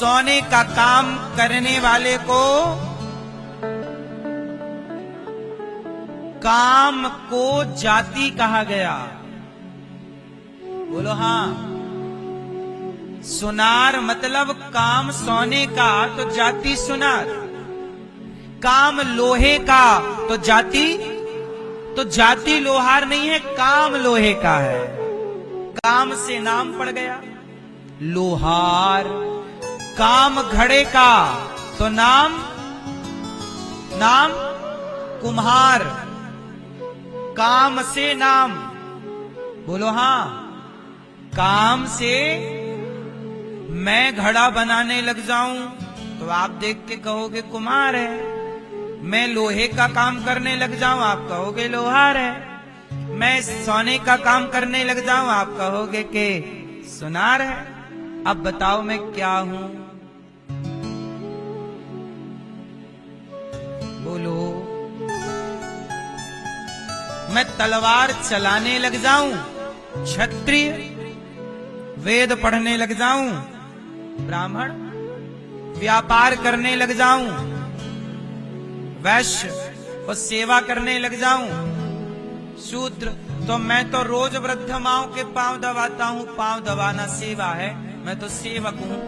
सोने का काम करने वाले को काम को जाति कहा गया। बोलो हाँ। सुनार मतलब काम सोने का तो जाति सुनार, काम लोहे का तो जाति लोहार नहीं है, काम लोहे का है। काम से नाम पड़ गया लोहार। काम घड़े का तो नाम कुम्हार। काम से नाम, बोलो हाँ। काम से मैं घड़ा बनाने लग जाऊं तो आप देख के कहोगे कुम्हार है। मैं लोहे का काम करने लग जाऊं आप कहोगे लोहार है। मैं सोने का काम करने लग जाऊं आप कहोगे कि सुनार है। अब बताओ मैं क्या हूं? बोलो। मैं तलवार चलाने लग जाऊं क्षत्रिय, वेद पढ़ने लग जाऊं ब्राह्मण, व्यापार करने लग जाऊं वैश्य और सेवा करने लग जाऊं शूद्र, तो मैं तो रोज वृद्ध माओं के पांव दबाता हूं। पांव दबाना सेवा है, मैं तो सेवक हूं।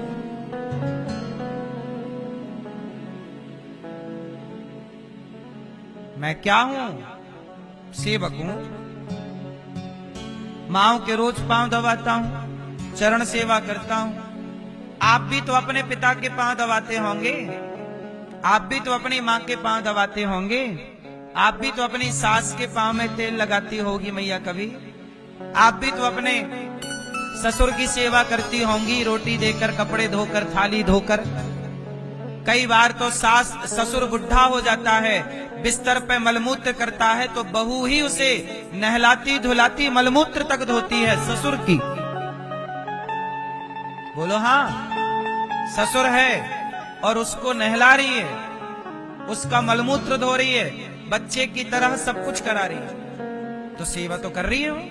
मैं क्या हूं? सेवक हूं। माओं के रोज पांव दबाता हूं, चरण सेवा करता हूं। आप भी तो अपने पिता के पांव दबाते होंगे, आप भी तो अपनी माँ के पांव दबाते होंगे, आप भी तो अपनी सास के पांव में तेल लगाती होगी मैया कभी। आप भी तो अपने ससुर की सेवा करती होंगी, रोटी देकर, कपड़े धोकर, थाली धोकर। कई बार तो सास ससुर बुढ़ा हो जाता है, बिस्तर पे मलमूत्र करता है तो बहू ही उसे नहलाती धुलाती मलमूत्र तक धोती है ससुर की। बोलो हाँ। ससुर है और उसको नहला रही है, उसका मलमूत्र धो रही है, बच्चे की तरह सब कुछ करा रही है, तो सेवा तो कर रही है वो।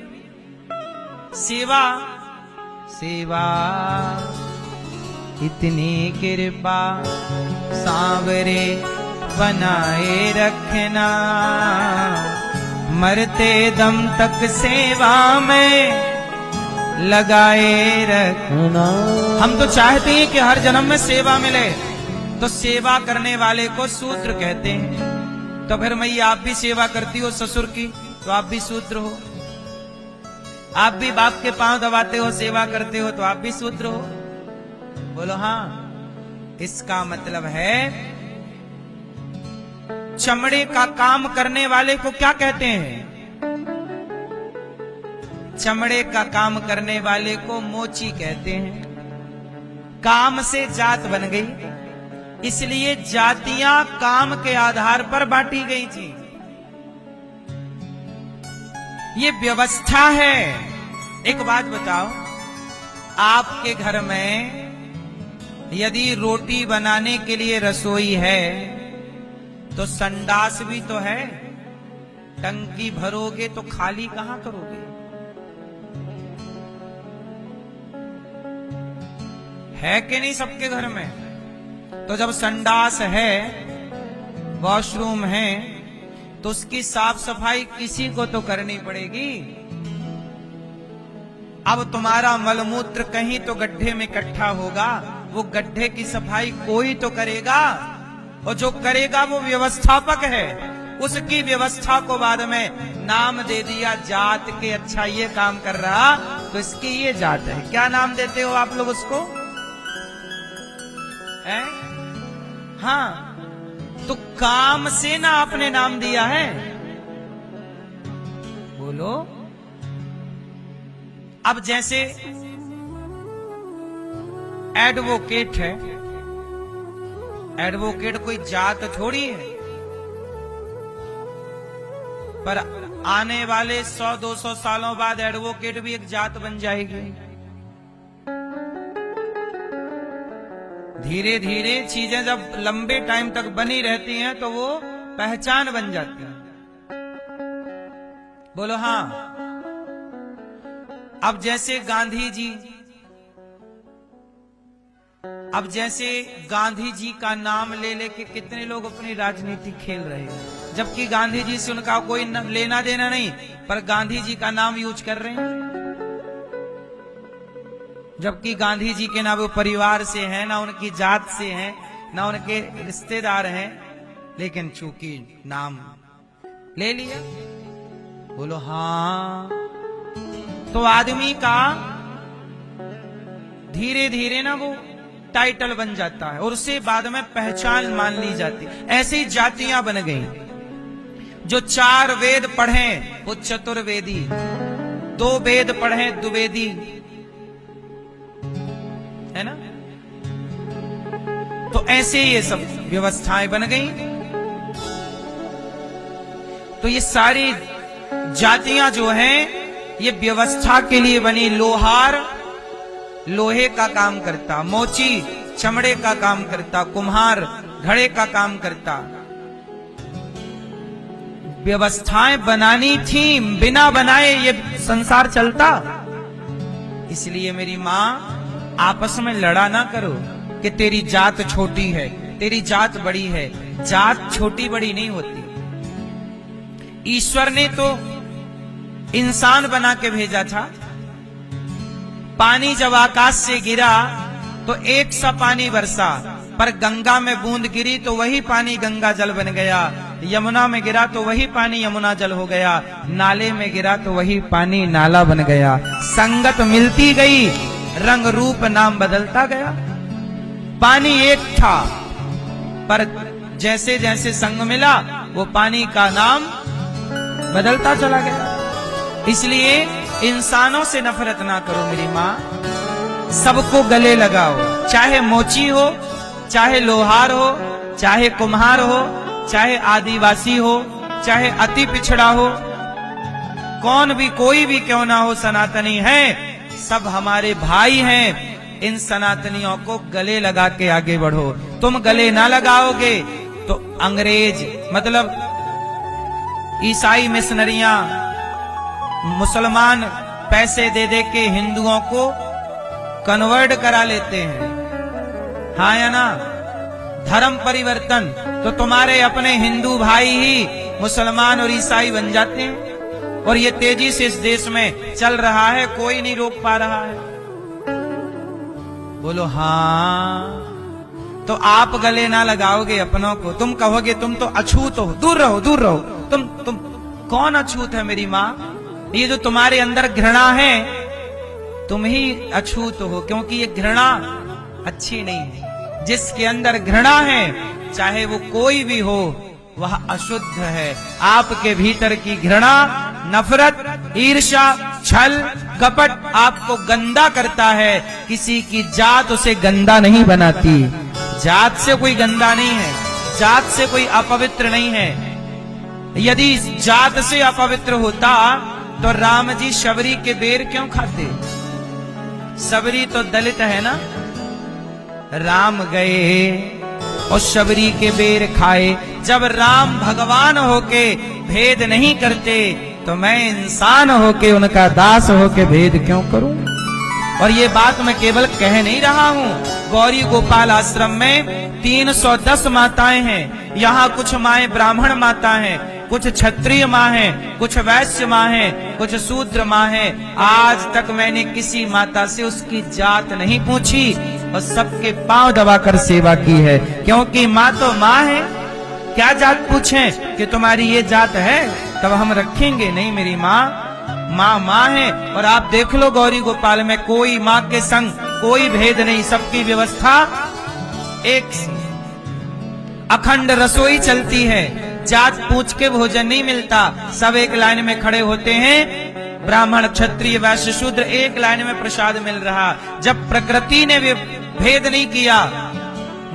सेवा इतनी कृपा सांवरे बनाए रखना, मरते दम तक सेवा में लगाए रखना। हम तो चाहते हैं कि हर जन्म में सेवा मिले, तो सेवा करने वाले को शूद्र कहते हैं। तो फिर मैया आप भी सेवा करती हो ससुर की तो आप भी शूद्र हो। आप भी बाप के पांव दबाते हो, सेवा करते हो तो आप भी शूद्र हो। बोलो हाँ। इसका मतलब है चमड़े का काम करने वाले को क्या कहते हैं? चमड़े का काम करने वाले को मोची कहते हैं। काम से जात बन गई, इसलिए जातियां काम के आधार पर बांटी गई थी। ये व्यवस्था है। एक बात बताओ, आपके घर में यदि रोटी बनाने के लिए रसोई है तो संडास भी तो है। टंकी भरोगे तो खाली कहां करोगे? है कि नहीं सबके घर में? तो जब संडास है, वॉशरूम है, तो उसकी साफ सफाई किसी को तो करनी पड़ेगी। अब तुम्हारा मलमूत्र कहीं तो गड्ढे में इकट्ठा होगा, वो गड्ढे की सफाई कोई तो करेगा, और जो करेगा वो व्यवस्थापक है। उसकी व्यवस्था को बाद में नाम दे दिया जात के। अच्छा ये काम कर रहा तो इसकी ये जात है। क्या नाम देते हो आप लोग उसको? है? हाँ, तो काम से ना आपने नाम दिया है। बोलो। अब जैसे एडवोकेट है, एडवोकेट कोई जात थोड़ी है, पर आने वाले 100-200 सालों बाद एडवोकेट भी एक जात बन जाएगी। धीरे धीरे चीजें जब लंबे टाइम तक बनी रहती हैं तो वो पहचान बन जाती है। बोलो हाँ। अब जैसे गांधी जी अब जैसे गांधी जी का नाम ले लेके कितने लोग अपनी राजनीति खेल रहे हैं, जबकि गांधी जी से उनका कोई लेना देना नहीं, पर गांधी जी का नाम यूज कर रहे हैं। जबकि गांधी जी के ना वो परिवार से हैं, ना उनकी जात से हैं, ना उनके रिश्तेदार हैं, लेकिन चूंकि नाम ले लिया, बोलो हाँ, तो आदमी का धीरे धीरे ना वो टाइटल बन जाता है और उससे बाद में पहचान मान ली जाती है। ऐसी जातियां बन गई। जो 4 वेद पढ़े वो चतुर्वेदी, 2 वेद पढ़े द्विवेदी, है ना। तो ऐसे ये सब व्यवस्थाएं बन गई। तो ये सारी जातियां जो हैं ये व्यवस्था के लिए बनी। लोहार लोहे का काम करता, मोची चमड़े का काम करता, कुम्हार घड़े का काम करता। व्यवस्थाएं बनानी थी, बिना बनाए ये संसार चलता। इसलिए मेरी मां, आपस में लड़ा ना करो कि तेरी जात छोटी है, तेरी जात बड़ी है। जात छोटी बड़ी नहीं होती। ईश्वर ने तो इंसान बना के भेजा था। पानी जब आकाश से गिरा तो एक सा पानी बरसा, पर गंगा में बूंद गिरी तो वही पानी गंगा जल बन गया। यमुना में गिरा तो वही पानी यमुना जल हो गया। नाले में गिरा तो वही पानी नाला बन गया। संगत मिलती गई, रंग रूप नाम बदलता गया। पानी एक था, पर जैसे जैसे संग मिला वो पानी का नाम बदलता चला गया। इसलिए इंसानों से नफरत ना करो मेरी मां, सबको गले लगाओ। चाहे मोची हो, चाहे लोहार हो, चाहे कुम्हार हो, चाहे आदिवासी हो, चाहे अति पिछड़ा हो, कौन भी कोई भी क्यों ना हो, सनातनी है, सब हमारे भाई हैं। इन सनातनियों को गले लगा के आगे बढ़ो। तुम गले ना लगाओगे तो अंग्रेज मतलब ईसाई मिशनरियां, मुसलमान पैसे दे दे के हिंदुओं को कन्वर्ट करा लेते हैं, हाँ या ना। धर्म परिवर्तन, तो तुम्हारे अपने हिंदू भाई ही मुसलमान और ईसाई बन जाते हैं। और ये तेजी से इस देश में चल रहा है, कोई नहीं रोक पा रहा है। बोलो हाँ। तो आप गले ना लगाओगे अपनों को। तुम कहोगे तुम तो अछूत हो, दूर रहो दूर रहो। तुम कौन अछूत है मेरी माँ? ये जो तुम्हारे अंदर घृणा है, तुम ही अछूत हो, क्योंकि ये घृणा अच्छी नहीं है। जिसके अंदर घृणा है, चाहे वो कोई भी हो, वह अशुद्ध है। आपके भीतर की घृणा, नफरत, ईर्ष्या, छल, कपट आपको गंदा करता है। किसी की जात उसे गंदा नहीं बनाती। जात से कोई गंदा नहीं है, जात से कोई अपवित्र नहीं है। यदि जात से अपवित्र होता तो राम जी शबरी के बेर क्यों खाते? शबरी तो दलित है ना। राम गए और शबरी के बेर खाए। जब राम भगवान होके भेद नहीं करते, तो मैं इंसान होके उनका दास होके भेद क्यों करूं? और ये बात मैं केवल कह नहीं रहा हूं। गौरी गोपाल आश्रम में 310 माताएं हैं। यहाँ कुछ माएं ब्राह्मण माता हैं, कुछ क्षत्रिय माँ हैं, कुछ वैश्य माँ हैं, कुछ शूद्र माँ हैं। आज तक मैंने किसी माता से उसकी जात नहीं पूछी और सबके पांव दबाकर सेवा की है, क्योंकि माँ तो माँ है। क्या जात पूछें कि तुम्हारी ये जात है तब हम रखेंगे? नहीं मेरी माँ, माँ माँ है। और आप देख लो गौरी गोपाल में कोई माँ के संग कोई भेद नहीं, सबकी व्यवस्था एक अखंड रसोई चलती है। जात पूछ के भोजन नहीं मिलता। सब एक लाइन में खड़े होते हैं, ब्राह्मण क्षत्रिय वैश्य शूद्र, एक लाइन में प्रसाद मिल रहा। जब प्रकृति ने भेद नहीं किया,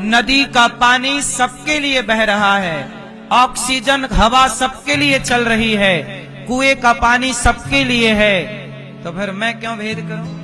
नदी का पानी सबके लिए बह रहा है, ऑक्सीजन हवा सबके लिए चल रही है, कुएं का पानी सबके लिए है, तो फिर मैं क्यों भेद करूं?